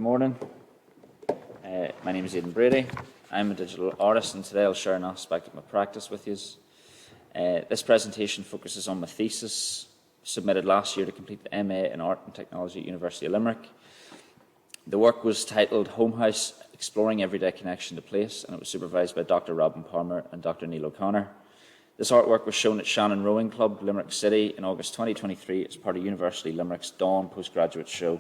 morning. My name is AIDEN Brady. I'm a digital artist, and today I'll share an aspect of my practice with you. This presentation focuses on my thesis, submitted last year to complete the MA in Art and Technology at University of Limerick. The work was titled Home House, Exploring Everyday Connection to Place, and it was supervised by Dr. Robin Palmer and Dr. Neil O'Connor. This artwork was shown at Shannon Rowing Club, Limerick City, in August 2023 as part of University of Limerick's Dawn postgraduate show.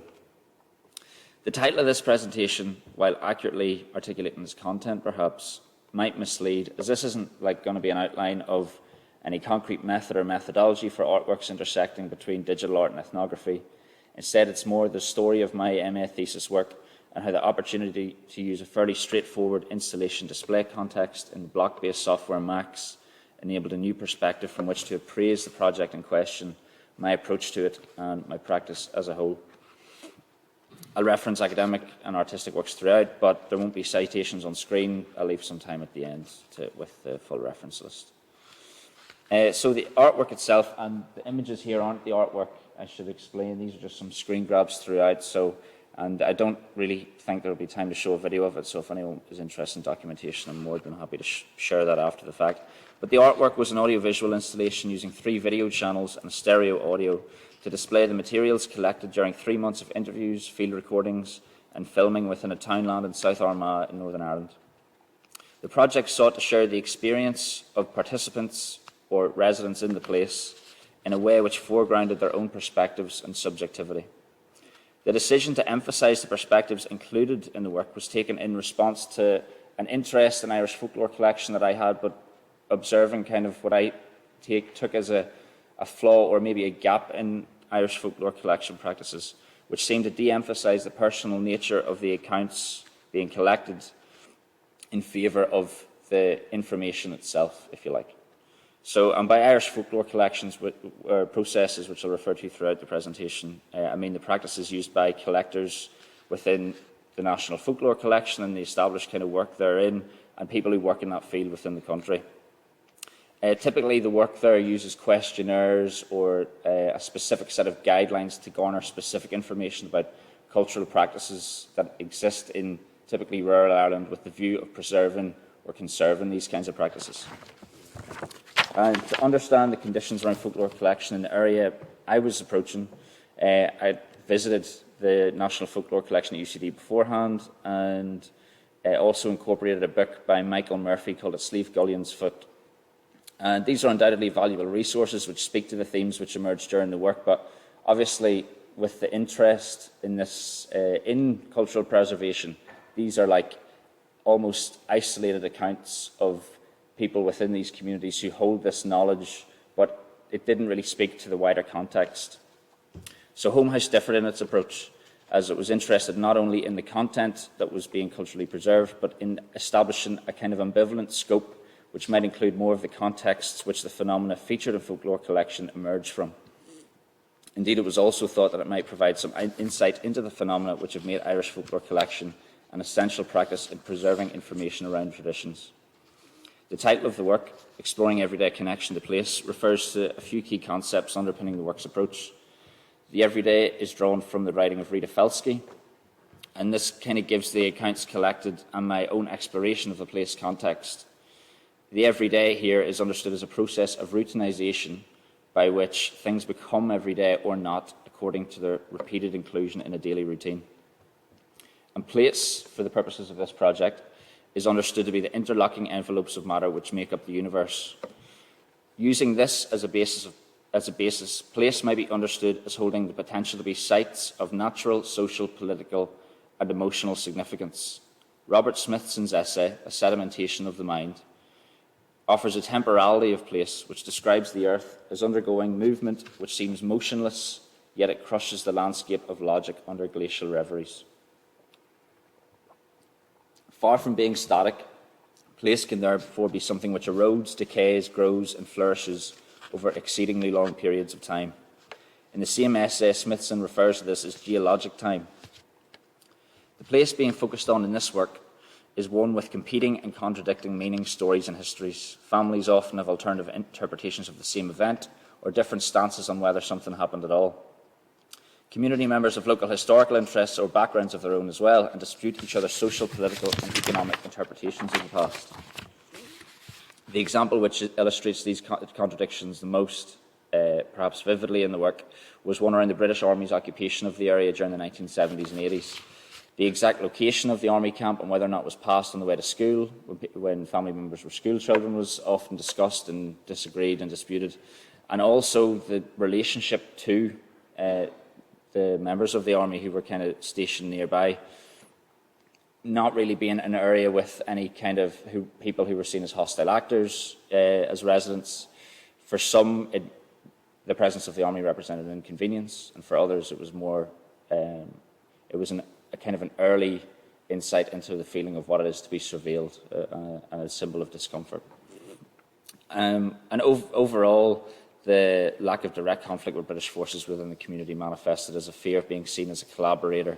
The title of this presentation, while accurately articulating its content perhaps, might mislead, as this isn't going to be an outline of any concrete method or methodology for artworks intersecting between digital art and ethnography. Instead, it's more the story of my MA thesis work and how the opportunity to use a fairly straightforward installation display context in block-based software Macs enabled a new perspective from which to appraise the project in question, my approach to it, and my practice as a whole. I'll reference academic and artistic works throughout, but there won't be citations on screen. I'll leave some time at the end with the full reference list. So the artwork itself, and the images here aren't the artwork, I should explain. These are just some screen grabs throughout, and I don't really think there will be time to show a video of it, so if anyone is interested in documentation, I'm more than happy to share that after the fact. But the artwork was an audiovisual installation using 3 video channels and stereo audio to display the materials collected during 3 months of interviews, field recordings and filming within a townland in South Armagh in Northern Ireland. The project sought to share the experience of participants or residents in the place in a way which foregrounded their own perspectives and subjectivity. The decision to emphasise the perspectives included in the work was taken in response to an interest in Irish folklore collection that I had, but observing kind of what I took as a flaw or maybe a gap in Irish folklore collection practices, which seemed to de-emphasise the personal nature of the accounts being collected in favour of the information itself, if you like. So, and by Irish folklore collections or processes, which I'll refer to throughout the presentation, I mean the practices used by collectors within the National Folklore Collection and the established kind of work therein, and people who work in that field within the country. Typically, the work there uses questionnaires or a specific set of guidelines to garner specific information about cultural practices that exist in typically rural Ireland with the view of preserving or conserving these kinds of practices. And to understand the conditions around folklore collection in the area I was approaching, I visited the National Folklore Collection at UCD beforehand, and also incorporated a book by Michael Murphy called A Sleeve Gullion's Foot. And these are undoubtedly valuable resources which speak to the themes which emerged during the work, but obviously with the interest in this, in cultural preservation, these are like almost isolated accounts of people within these communities who hold this knowledge, but it didn't really speak to the wider context. So Home House differed in its approach, as it was interested not only in the content that was being culturally preserved, but in establishing a kind of ambivalent scope which might include more of the contexts which the phenomena featured in folklore collection emerged from. Indeed, it was also thought that it might provide some insight into the phenomena which have made Irish folklore collection an essential practice in preserving information around traditions. The title of the work, Exploring Everyday Connection to Place, refers to a few key concepts underpinning the work's approach. The everyday is drawn from the writing of Rita Felsky, and this kind of gives the accounts collected and my own exploration of the place context. The everyday here is understood as a process of routinization by which things become everyday or not according to their repeated inclusion in a daily routine. And place, for the purposes of this project, is understood to be the interlocking envelopes of matter which make up the universe. Using this as a basis, place might be understood as holding the potential to be sites of natural, social, political and emotional significance. Robert Smithson's essay, A Sedimentation of the Mind, offers a temporality of place which describes the earth as undergoing movement which seems motionless, yet it crushes the landscape of logic under glacial reveries. Far from being static, place can therefore be something which erodes, decays, grows and flourishes over exceedingly long periods of time. In the same essay, Smithson refers to this as geologic time. The place being focused on in this work is one with competing and contradicting meanings, stories and histories. Families often have alternative interpretations of the same event or different stances on whether something happened at all. Community members have local historical interests or backgrounds of their own as well, and dispute each other's social, political and economic interpretations of the past. The example which illustrates these contradictions the most, perhaps vividly in the work, was one around the British Army's occupation of the area during the 1970s and 80s. The exact location of the army camp and whether or not it was passed on the way to school, when family members were school children, was often discussed and disagreed and disputed. And also the relationship to the members of the army who were kind of stationed nearby, not really being an area with any kind of people who were seen as hostile actors as residents. For some, the presence of the army represented an inconvenience, and for others it was more, it was a kind of an early insight into the feeling of what it is to be surveilled, and a symbol of discomfort. Overall, the lack of direct conflict with British forces within the community manifested as a fear of being seen as a collaborator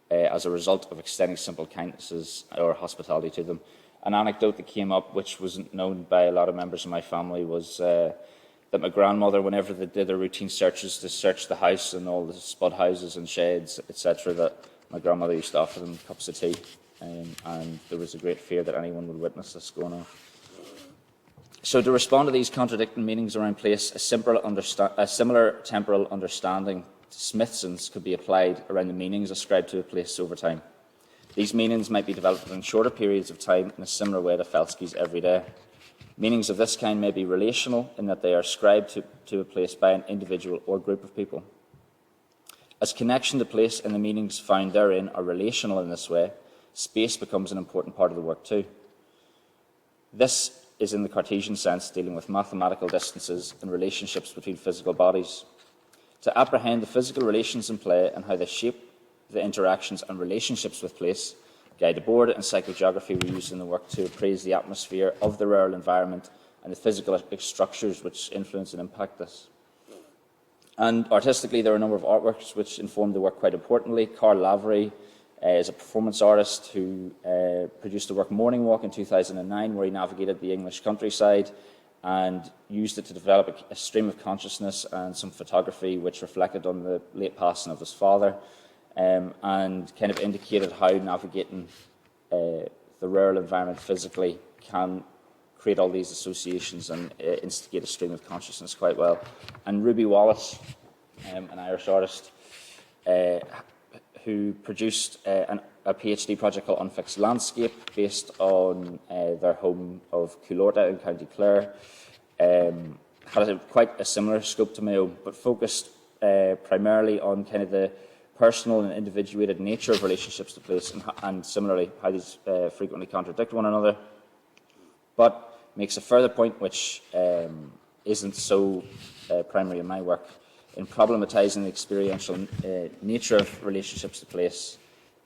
as a result of extending simple kindnesses or hospitality to them. An anecdote that came up, which wasn't known by a lot of members of my family, was that my grandmother, whenever they did their routine searches to search the house and all the spud houses and sheds, etc., that my grandmother used to offer them cups of tea, and there was a great fear that anyone would witness this going on. So to respond to these contradicting meanings around place, a similar temporal understanding to Smithson's could be applied around the meanings ascribed to a place over time. These meanings might be developed in shorter periods of time in a similar way to Felsky's everyday. Meanings of this kind may be relational in that they are ascribed to a place by an individual or group of people. As connection to place and the meanings found therein are relational in this way, space becomes an important part of the work too. This is in the Cartesian sense, dealing with mathematical distances and relationships between physical bodies. To apprehend the physical relations in play and how they shape the interactions and relationships with place, guided board and psychogeography were used in the work to appraise the atmosphere of the rural environment and the physical structures which influence and impact this. And artistically, there are a number of artworks which informed the work quite importantly. Carl Lavery is a performance artist who produced the work Morning Walk in 2009, where he navigated the English countryside and used it to develop a stream of consciousness and some photography which reflected on the late passing of his father, and kind of indicated how navigating the rural environment physically can create all these associations and instigate a stream of consciousness quite well. And Ruby Wallace, an Irish artist, who produced a PhD project called Unfixed Landscape, based on their home of Coulorta in County Clare. Had quite a similar scope to my own, but focused primarily on kind of the personal and individuated nature of relationships to place, and similarly how these frequently contradict one another. But makes a further point which isn't so primary in my work, in problematising the experiential nature of relationships to place.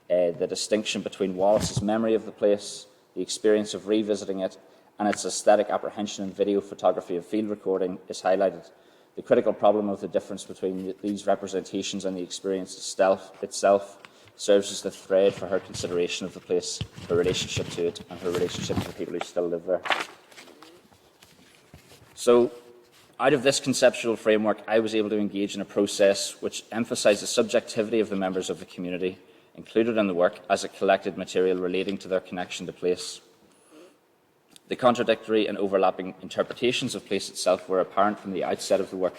The distinction between Wallace's memory of the place, the experience of revisiting it, and its aesthetic apprehension in video, photography and field recording is highlighted. The critical problem of the difference between these representations and the experience itself serves as the thread for her consideration of the place, her relationship to it, and her relationship to the people who still live there. So, out of this conceptual framework, I was able to engage in a process which emphasised the subjectivity of the members of the community included in the work as a collected material relating to their connection to place. The contradictory and overlapping interpretations of place itself were apparent from the outset of the work.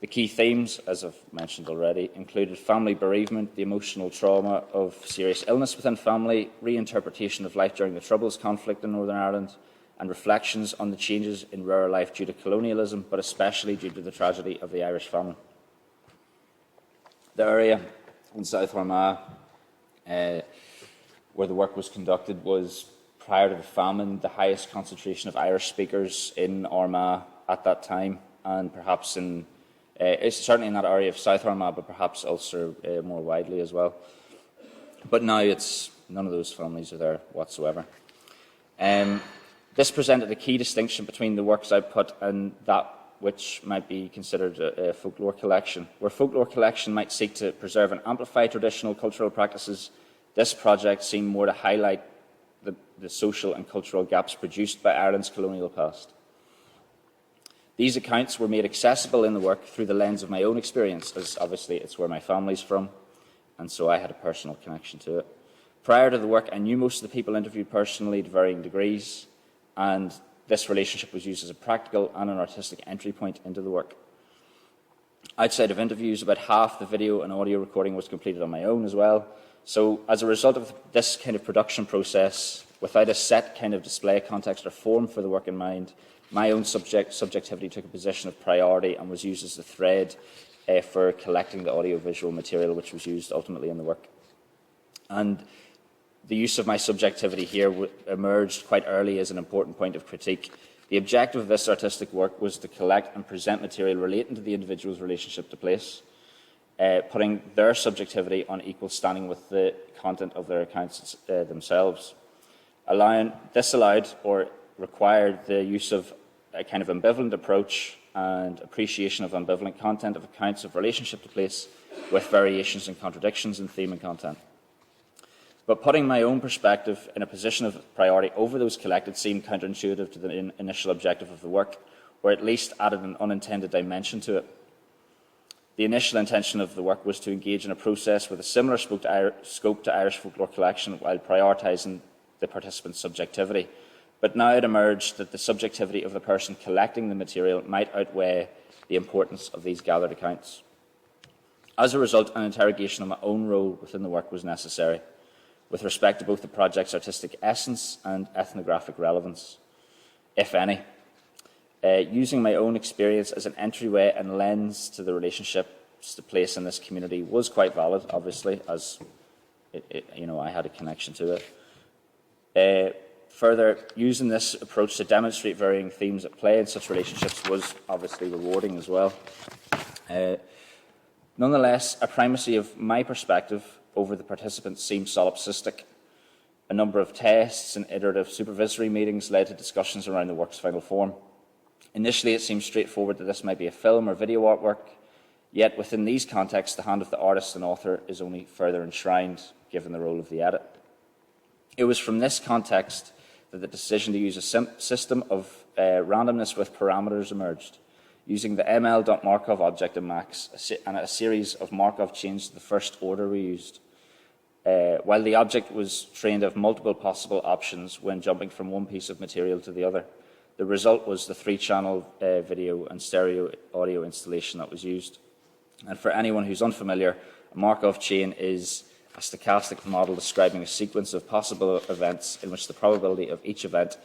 The key themes, as I've mentioned already, included family bereavement, the emotional trauma of serious illness within family, reinterpretation of life during the Troubles conflict in Northern Ireland, and reflections on the changes in rural life due to colonialism, but especially due to the tragedy of the Irish famine. The area in South Armagh where the work was conducted was, prior to the famine, the highest concentration of Irish speakers in Armagh at that time, and perhaps it's certainly in that area of South Armagh, but perhaps also more widely as well. But now none of those families are there whatsoever. This presented a key distinction between the work's output and that which might be considered a folklore collection. Where folklore collection might seek to preserve and amplify traditional cultural practices, this project seemed more to highlight the social and cultural gaps produced by Ireland's colonial past. These accounts were made accessible in the work through the lens of my own experience, as obviously it's where my family's from, and so I had a personal connection to it. Prior to the work, I knew most of the people interviewed personally to varying degrees, and this relationship was used as a practical and an artistic entry point into the work. Outside of interviews, about half the video and audio recording was completed on my own as well. So as a result of this kind of production process, without a set kind of display context or form for the work in mind, my own subjectivity took a position of priority and was used as the thread for collecting the audiovisual material which was used ultimately in the work. And the use of my subjectivity here emerged quite early as an important point of critique. The objective of this artistic work was to collect and present material relating to the individual's relationship to place, putting their subjectivity on equal standing with the content of their accounts themselves. This allowed or required the use of a kind of ambivalent approach and appreciation of ambivalent content of accounts of relationship to place, with variations and contradictions in theme and content. But putting my own perspective in a position of priority over those collected seemed counterintuitive to the initial objective of the work, or at least added an unintended dimension to it. The initial intention of the work was to engage in a process with a similar scope to Irish folklore collection while prioritising the participant's subjectivity. But now it emerged that the subjectivity of the person collecting the material might outweigh the importance of these gathered accounts. As a result, an interrogation of my own role within the work was necessary, with respect to both the project's artistic essence and ethnographic relevance, if any. Using my own experience as an entryway and lens to the relationships to place in this community was quite valid, obviously, as I had a connection to it. Further, using this approach to demonstrate varying themes at play in such relationships was obviously rewarding as well. Nonetheless, a primacy of my perspective over the participants seemed solipsistic. A number of tests and iterative supervisory meetings led to discussions around the work's final form. Initially, it seemed straightforward that this might be a film or video artwork, yet within these contexts, the hand of the artist and author is only further enshrined, given the role of the edit. It was from this context that the decision to use a system of randomness with parameters emerged, using the ml.markov object in Max and a series of Markov chains to the first order we used. While the object was trained of multiple possible options when jumping from one piece of material to the other, the result was the 3-channel video and stereo audio installation that was used. And for anyone who's unfamiliar, a Markov chain is a stochastic model describing a sequence of possible events in which the probability of each event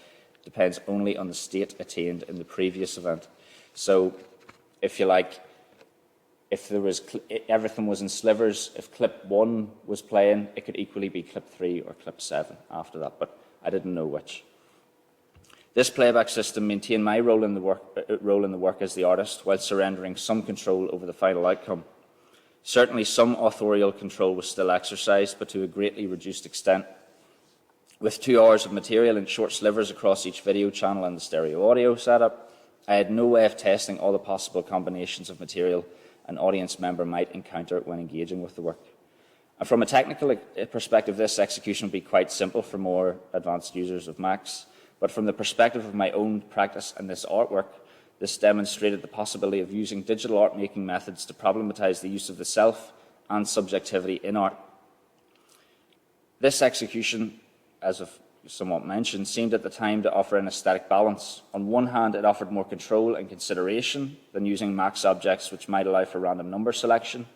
depends only on the state attained in the previous event. So, if you like, if everything was in slivers, if clip 1 was playing, it could equally be clip 3 or clip 7 after that, but I didn't know which. This playback system maintained my role in the work as the artist, while surrendering some control over the final outcome. Certainly some authorial control was still exercised, but to a greatly reduced extent. With 2 hours of material in short slivers across each video channel and the stereo audio setup, I had no way of testing all the possible combinations of material an audience member might encounter when engaging with the work. And from a technical perspective, this execution would be quite simple for more advanced users of Max, but from the perspective of my own practice and this artwork, this demonstrated the possibility of using digital art-making methods to problematize the use of the self and subjectivity in art. This execution, as I've somewhat mentioned, seemed at the time to offer an aesthetic balance. On one hand, it offered more control and consideration than using Max objects, which might allow for random number selection,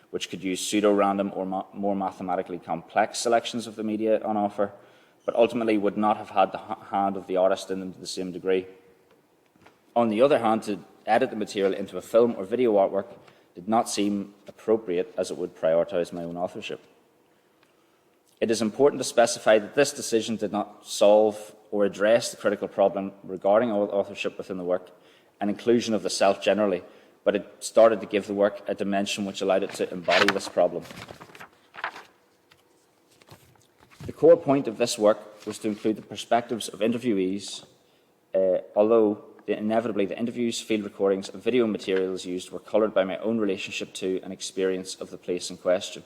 which could use pseudo-random or more mathematically complex selections of the media on offer, but ultimately would not have had the hand of the artist in them to the same degree. On the other hand, to edit the material into a film or video artwork did not seem appropriate, as it would prioritise my own authorship. It is important to specify that this decision did not solve or address the critical problem regarding authorship within the work and inclusion of the self generally, but it started to give the work a dimension which allowed it to embody this problem. The core point of this work was to include the perspectives of interviewees, although inevitably the interviews, field recordings and video materials used were coloured by my own relationship to and experience of the place in question.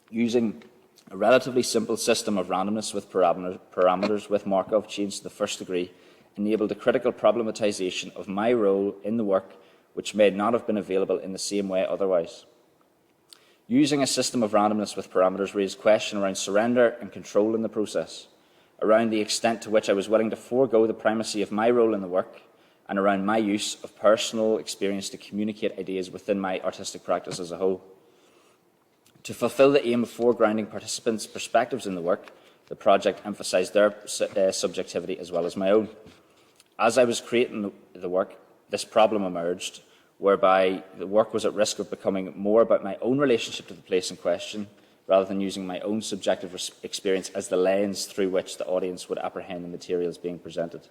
Using a relatively simple system of randomness with parameters with Markov chains to the first degree, enabled a critical problematisation of my role in the work which may not have been available in the same way otherwise. Using a system of randomness with parameters raised question around surrender and control in the process, around the extent to which I was willing to forego the primacy of my role in the work, and around my use of personal experience to communicate ideas within my artistic practice as a whole. To fulfil the aim of foregrounding participants' perspectives in the work, the project emphasised their subjectivity as well as my own. As I was creating the work, this problem emerged, whereby the work was at risk of becoming more about my own relationship to the place in question, rather than using my own subjective experience as the lens through which the audience would apprehend the materials being presented.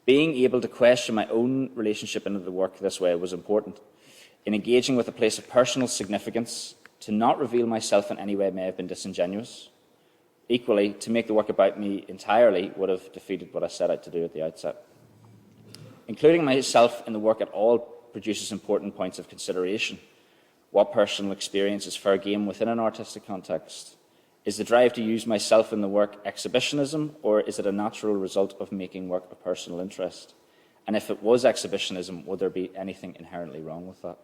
Being able to question my own relationship into the work this way was important. In engaging with a place of personal significance, to not reveal myself in any way may have been disingenuous. Equally, to make the work about me entirely would have defeated what I set out to do at the outset. Including myself in the work at all produces important points of consideration. What personal experience is fair game within an artistic context? Is the drive to use myself in the work exhibitionism, or is it a natural result of making work of personal interest? And if it was exhibitionism, would there be anything inherently wrong with that?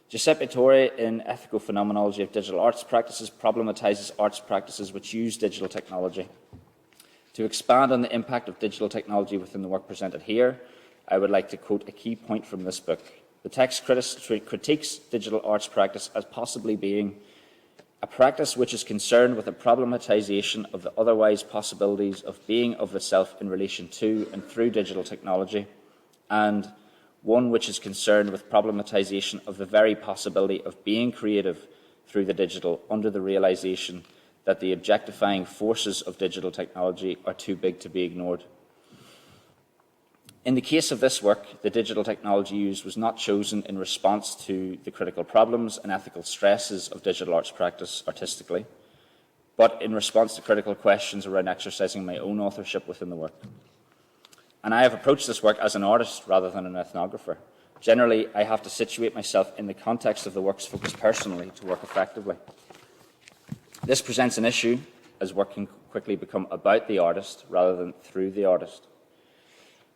Giuseppe Torre, in Ethical Phenomenology of Digital Arts Practices, problematises arts practices which use digital technology. To expand on the impact of digital technology within the work presented here, I would like to quote a key point from this book. The text critiques digital arts practice as possibly being a practice which is concerned with a problematisation of the otherwise possibilities of being of the self in relation to and through digital technology, and one which is concerned with problematisation of the very possibility of being creative through the digital under the realisation that the objectifying forces of digital technology are too big to be ignored. In the case of this work, the digital technology used was not chosen in response to the critical problems and ethical stresses of digital arts practice artistically, but in response to critical questions around exercising my own authorship within the work. And I have approached this work as an artist rather than an ethnographer. Generally, I have to situate myself in the context of the work's focus personally to work effectively. This presents an issue, as work can quickly become about the artist rather than through the artist.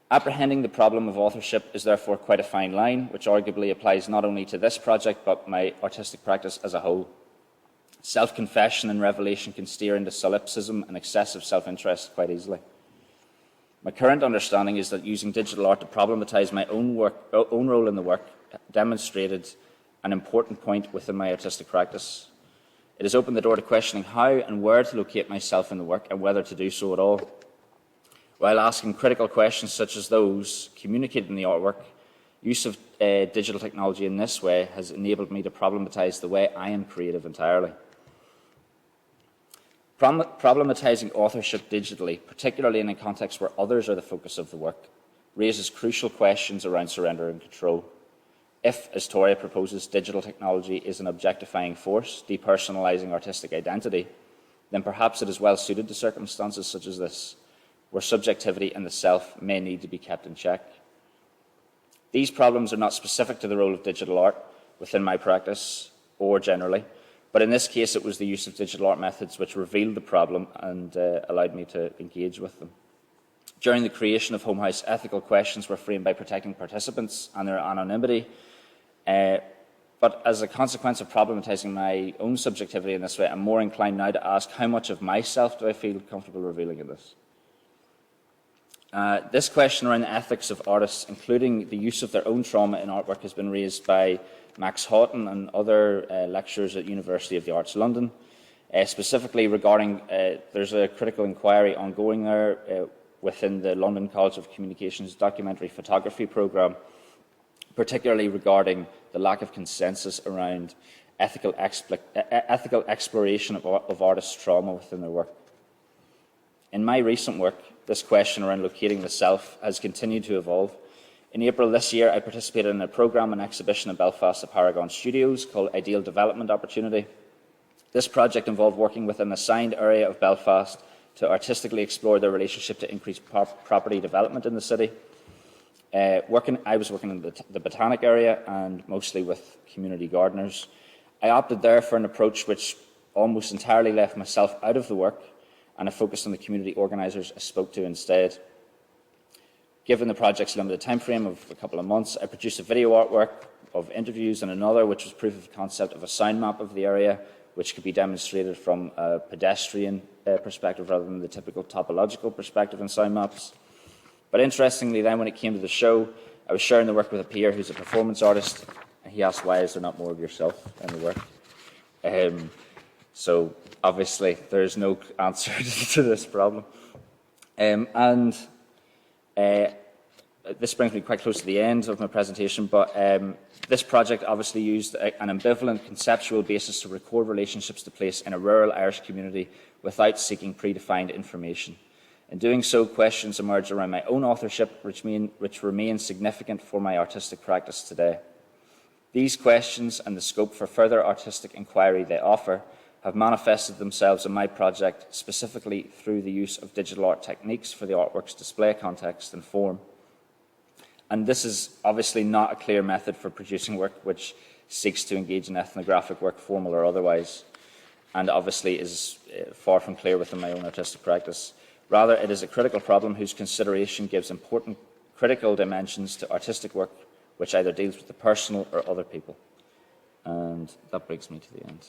Apprehending the problem of authorship is therefore quite a fine line, which arguably applies not only to this project, but my artistic practice as a whole. Self-confession and revelation can steer into solipsism and excessive self-interest quite easily. My current understanding is that using digital art to problematise my own role in the work demonstrated an important point within my artistic practice. It has opened the door to questioning how and where to locate myself in the work and whether to do so at all. While asking critical questions such as those communicated in the artwork, use of digital technology in this way has enabled me to problematise the way I am creative entirely. Problematising authorship digitally, particularly in a context where others are the focus of the work, raises crucial questions around surrender and control. If, as Torre proposes, digital technology is an objectifying force, depersonalising artistic identity, then perhaps it is well suited to circumstances such as this, where subjectivity and the self may need to be kept in check. These problems are not specific to the role of digital art within my practice or generally, but in this case it was the use of digital art methods which revealed the problem and allowed me to engage with them. During the creation of Home House, ethical questions were framed by protecting participants and their anonymity, but as a consequence of problematising my own subjectivity in this way, I'm more inclined now to ask how much of myself do I feel comfortable revealing in this. This question around the ethics of artists, including the use of their own trauma in artwork, has been raised by Max Houghton and other lecturers at University of the Arts London, specifically regarding there's a critical inquiry ongoing there within the London College of Communications documentary photography programme, particularly regarding the lack of consensus around ethical exploration of artists' trauma within their work. In my recent work, this question around locating the self has continued to evolve. In April this year, I participated in a programme and exhibition in Belfast at Paragon Studios called Ideal Development Opportunity. This project involved working with an assigned area of Belfast to artistically explore their relationship to increased property development in the city. I was working in the botanic area and mostly with community gardeners. I opted there for an approach which almost entirely left myself out of the work and I focused on the community organisers I spoke to instead. Given the project's limited time frame of a couple of months, I produced a video artwork of interviews and another which was proof of concept of a sound map of the area, which could be demonstrated from a pedestrian perspective rather than the typical topological perspective in sound maps. But interestingly then, when it came to the show, I was sharing the work with a peer who's a performance artist, and he asked, why is there not more of yourself in the work? So obviously there's no answer to this problem. This brings me quite close to the end of my presentation, but this project obviously used an ambivalent conceptual basis to record relationships to place in a rural Irish community without seeking predefined information. In doing so, questions emerged around my own authorship, which remain significant for my artistic practice today. These questions and the scope for further artistic inquiry they offer have manifested themselves in my project, specifically through the use of digital art techniques for the artwork's display context and form. And this is obviously not a clear method for producing work which seeks to engage in ethnographic work, formal or otherwise, and obviously is far from clear within my own artistic practice. Rather, it is a critical problem whose consideration gives important critical dimensions to artistic work which either deals with the personal or other people. And that brings me to the end.